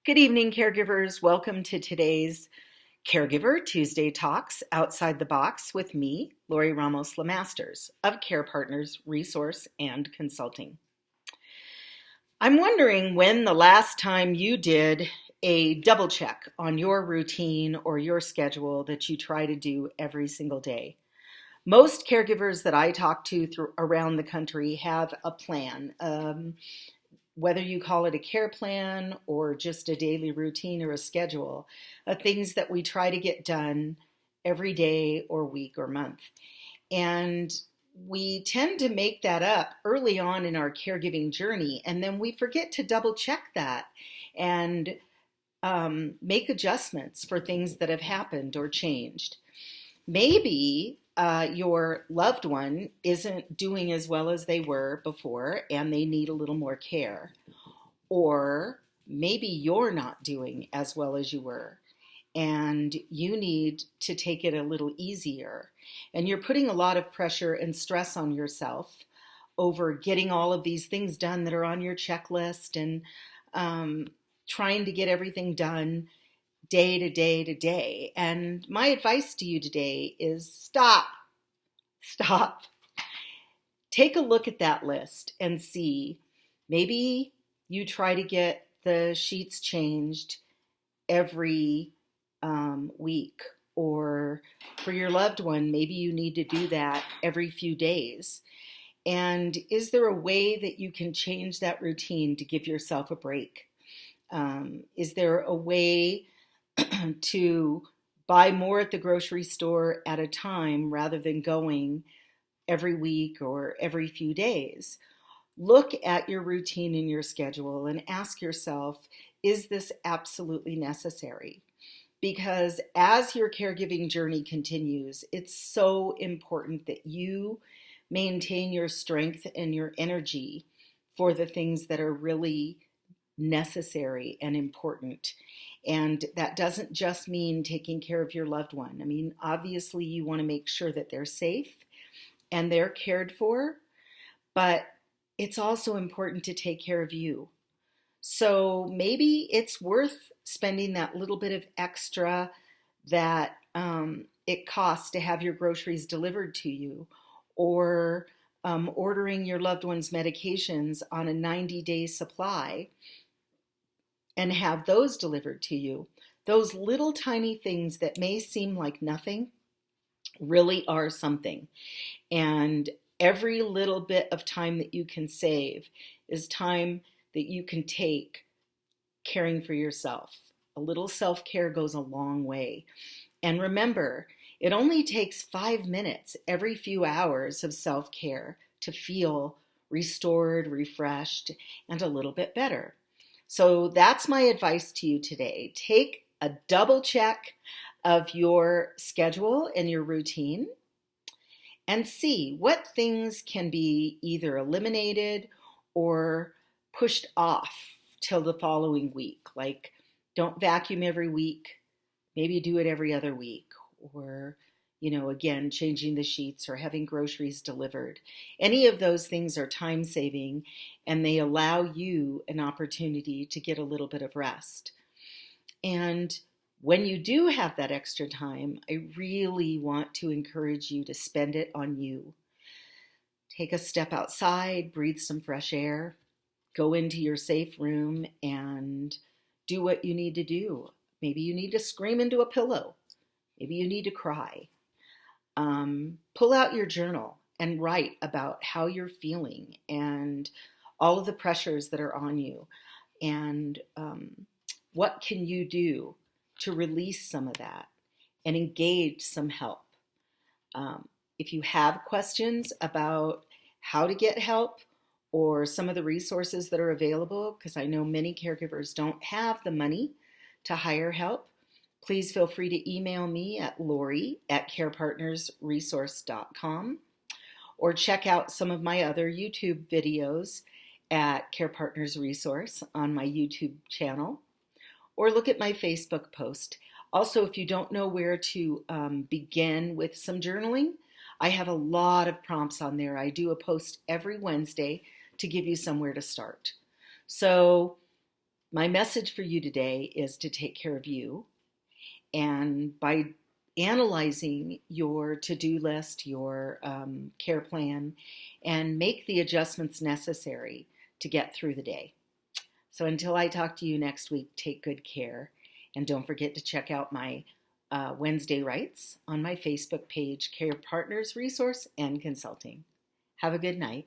Good evening, caregivers. Welcome to today's Caregiver Tuesday Talks Outside the Box with me, Lori Ramos Lemasters of Care Partners Resource and Consulting. I'm wondering when the last time you did a double check on your routine or your schedule that you try to do every single day. Most caregivers that I talk to around the country have a plan. Whether you call it a care plan or just a daily routine or a schedule, of things that we try to get done every day or week or month. And we tend to make that up early on in our caregiving journey, and then we forget to double check that and make adjustments for things that have happened or changed. Maybe your loved one isn't doing as well as they were before and they need a little more care. Or maybe you're not doing as well as you were and you need to take it a little easier. And you're putting a lot of pressure and stress on yourself over getting all of these things done that are on your checklist and trying to get everything done day to day to day. And my advice to you today is stop. Take a look at that list and see, maybe you try to get the sheets changed every week, or for your loved one, maybe you need to do that every few days. And is there a way that you can change that routine to give yourself a break? Is there a way to buy more at the grocery store at a time rather than going every week or every few days? Look at your routine and your schedule and ask yourself, is this absolutely necessary? Because as your caregiving journey continues, it's so important that you maintain your strength and your energy for the things that are really necessary and important. And that doesn't just mean taking care of your loved one. I mean, obviously you want to make sure that they're safe and they're cared for, but it's also important to take care of you. So maybe it's worth spending that little bit of extra that it costs to have your groceries delivered to you, or ordering your loved one's medications on a 90-day supply and have those delivered to you. Those little tiny things that may seem like nothing really are something. And every little bit of time that you can save is time that you can take caring for yourself. A little self-care goes a long way. And remember, it only takes 5 minutes every few hours of self-care to feel restored, refreshed, and a little bit better. So that's my advice to you today. Take a double check of your schedule and your routine and see what things can be either eliminated or pushed off till the following week. Like, don't vacuum every week, maybe do it every other week, or again, changing the sheets or having groceries delivered. Any of those things are time saving and they allow you an opportunity to get a little bit of rest. And when you do have that extra time, I really want to encourage you to spend it on you. Take a step outside, breathe some fresh air, go into your safe room and do what you need to do. Maybe you need to scream into a pillow. Maybe you need to cry. Pull out your journal and write about how you're feeling and all of the pressures that are on you, and what can you do to release some of that and engage some help. If you have questions about how to get help or some of the resources that are available, because I know many caregivers don't have the money to hire help, please feel free to email me at lori@carepartnersresource.com, or check out some of my other YouTube videos at Care Partners Resource on my YouTube channel, or look at my Facebook post. Also, if you don't know where to begin with some journaling, I have a lot of prompts on there. I do a post every Wednesday to give you somewhere to start. So My message for you today is to take care of you. And by analyzing your to-do list, your care plan, and make the adjustments necessary to get through the day. So until I talk to you next week, take good care. And don't forget to check out my Wednesday Writes on my Facebook page, Care Partners Resource and Consulting. Have a good night.